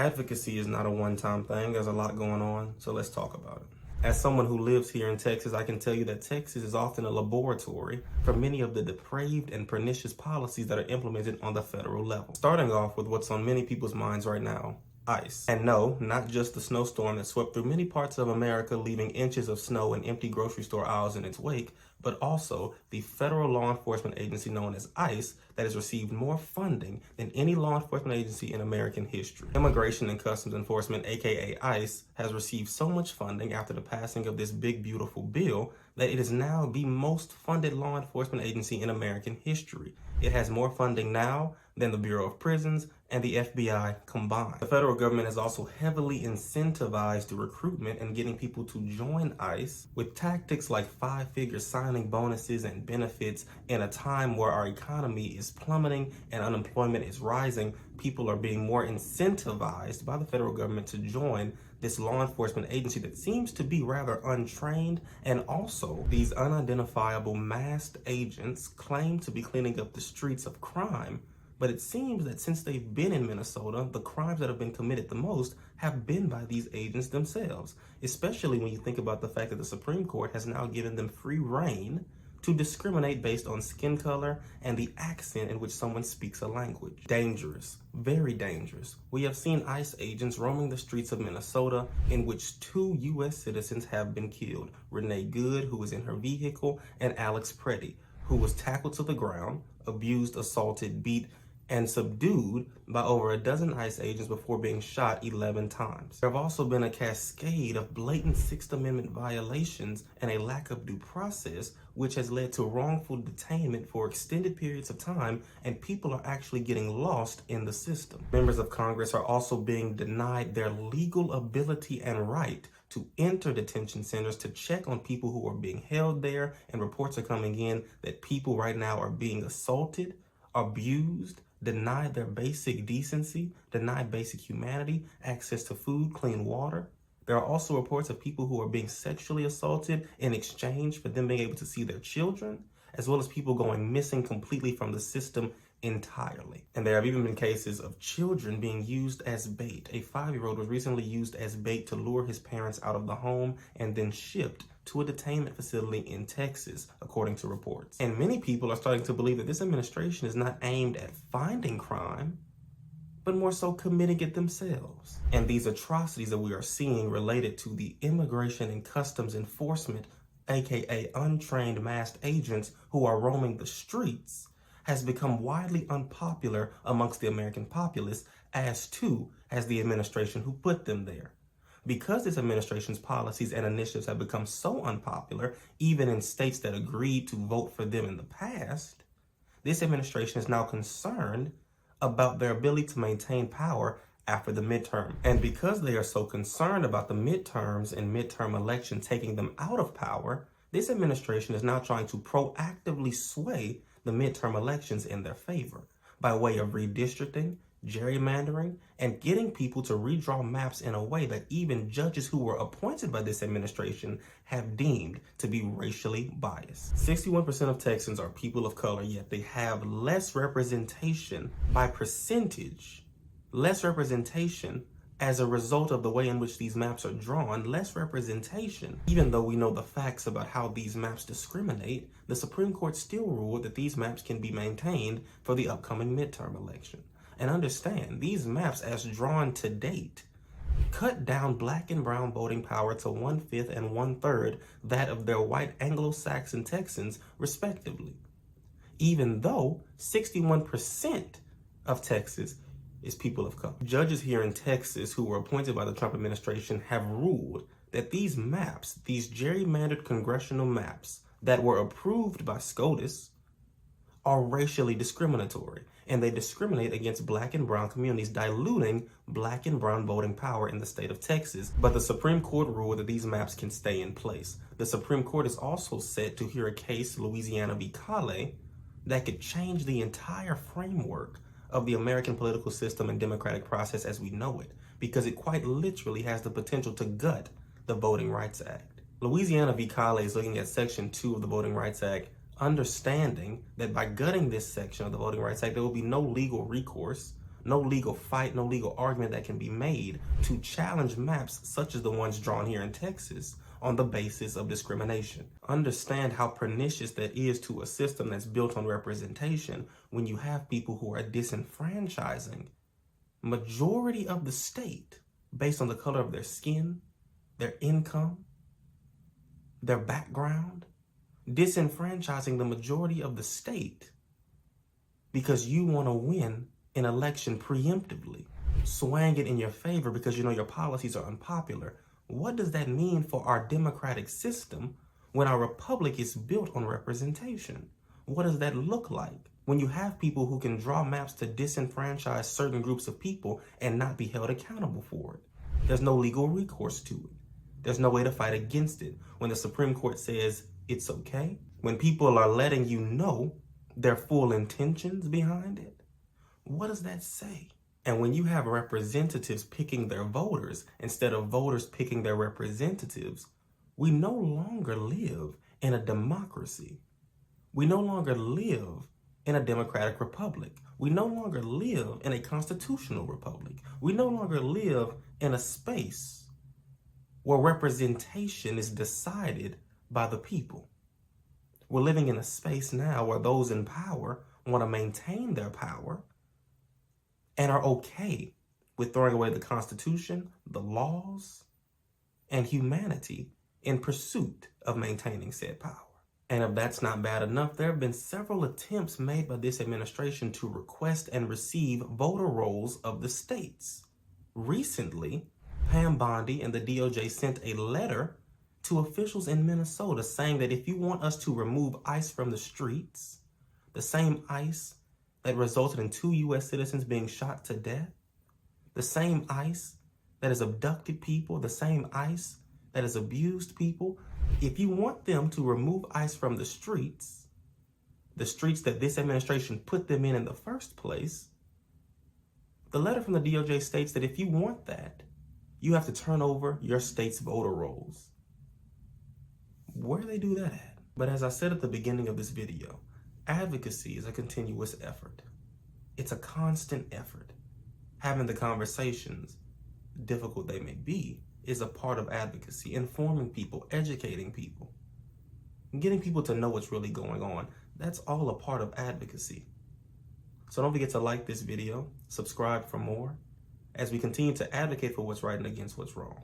Advocacy is not a one-time thing. There's a lot going on, so let's talk about it. As someone who lives here in Texas, I can tell you that Texas is often a laboratory for many of the depraved and pernicious policies that are implemented on the federal level. Starting off with what's on many people's minds right now, ICE. And no, not just the snowstorm that swept through many parts of America, leaving inches of snow and empty grocery store aisles in its wake, but also the federal law enforcement agency known as ICE that has received more funding than any law enforcement agency in American history. Immigration and Customs Enforcement, aka ICE, has received so much funding after the passing of this big, beautiful bill that it is now the most funded law enforcement agency in American history. It has more funding now than the Bureau of Prisons and the FBI combined. The federal government has also heavily incentivized the recruitment and getting people to join ICE with tactics like five-figure signing bonuses and benefits. In a time where our economy is plummeting and unemployment is rising, people are being more incentivized by the federal government to join this law enforcement agency that seems to be rather untrained. And also, these unidentifiable masked agents claim to be cleaning up the streets of crime. But it seems that since they've been in Minnesota, the crimes that have been committed the most have been by these agents themselves, especially when you think about the fact that the Supreme Court has now given them free rein to discriminate based on skin color and the accent in which someone speaks a language. Dangerous, very dangerous. We have seen ICE agents roaming the streets of Minnesota in which 2 U.S. citizens have been killed. Renee Good, who was in her vehicle, and Alex Preddy, who was tackled to the ground, abused, assaulted, beat, and subdued by over a dozen ICE agents before being shot 11 times. There have also been a cascade of blatant Sixth Amendment violations and a lack of due process, which has led to wrongful detainment for extended periods of time, and people are actually getting lost in the system. Members of Congress are also being denied their legal ability and right to enter detention centers to check on people who are being held there, and reports are coming in that people right now are being assaulted, abused, denied their basic decency, denied basic humanity, access to food, clean water. There are also reports of people who are being sexually assaulted in exchange for them being able to see their children, as well as people going missing completely from the system entirely. And there have even been cases of children being used as bait. A 5-year-old was recently used as bait to lure his parents out of the home and then shipped to a detainment facility in Texas, according to reports. And many people are starting to believe that this administration is not aimed at finding crime, but more so committing it themselves. And these atrocities that we are seeing related to the Immigration and Customs Enforcement, aka untrained masked agents who are roaming the streets, has become widely unpopular amongst the American populace, as the administration who put them there. Because this administration's policies and initiatives have become so unpopular, even in states that agreed to vote for them in the past, this administration is now concerned about their ability to maintain power after the midterm. And because they are so concerned about the midterms and midterm election taking them out of power, this administration is now trying to proactively sway the midterm elections in their favor by way of redistricting, gerrymandering, and getting people to redraw maps in a way that even judges who were appointed by this administration have deemed to be racially biased. 61% of Texans are people of color, yet they have less representation by percentage, less representation as a result of the way in which these maps are drawn, less representation. Even though we know the facts about how these maps discriminate, the Supreme Court still ruled that these maps can be maintained for the upcoming midterm election. And understand, these maps as drawn to date cut down Black and brown voting power to 1/5 and 1/3 that of their white Anglo-Saxon Texans, respectively. Even though 61% of Texas is people of color. Judges here in Texas who were appointed by the Trump administration have ruled that these maps, these gerrymandered congressional maps that were approved by SCOTUS, are racially discriminatory, and they discriminate against Black and brown communities, diluting Black and brown voting power in the state of Texas. But the Supreme Court ruled that these maps can stay in place. The Supreme Court is also set to hear a case, Louisiana v. Calais, that could change the entire framework of the American political system and democratic process as we know it, because it quite literally has the potential to gut the Voting Rights Act. Louisiana v. Calais is looking at Section 2 of the Voting Rights Act, understanding that by gutting this section of the Voting Rights Act, there will be no legal recourse, no legal fight, no legal argument that can be made to challenge maps such as the ones drawn here in Texas on the basis of discrimination. Understand how pernicious that is to a system that's built on representation when you have people who are disenfranchising majority of the state based on the color of their skin, their income, their background, disenfranchising the majority of the state because you want to win an election preemptively, swaying it in your favor because you know your policies are unpopular. What does that mean for our democratic system when our republic is built on representation? What does that look like when you have people who can draw maps to disenfranchise certain groups of people and not be held accountable for it? There's no legal recourse to it. There's no way to fight against it when the Supreme Court says it's okay. When people are letting you know their full intentions behind it, what does that say? And when you have representatives picking their voters instead of voters picking their representatives, we no longer live in a democracy. We no longer live in a democratic republic. We no longer live in a constitutional republic. We no longer live in a space where representation is decided by the people. We're living in a space now where those in power want to maintain their power and are okay with throwing away the Constitution, the laws, and humanity in pursuit of maintaining said power. And if that's not bad enough, there have been several attempts made by this administration to request and receive voter rolls of the states. Recently, Pam Bondi and the DOJ sent a letter to officials in Minnesota saying that if you want us to remove ICE from the streets, the same ICE that resulted in 2 U.S. citizens being shot to death, the same ICE that has abducted people, the same ICE that has abused people, if you want them to remove ICE from the streets that this administration put them in the first place, the letter from the DOJ states that if you want that, you have to turn over your state's voter rolls. Where do they do that at? But as I said at the beginning of this video, advocacy is a continuous effort. It's a constant effort. Having the conversations, difficult they may be, is a part of advocacy. Informing people, educating people, getting people to know what's really going on. That's all a part of advocacy. So don't forget to like this video, subscribe for more, as we continue to advocate for what's right and against what's wrong.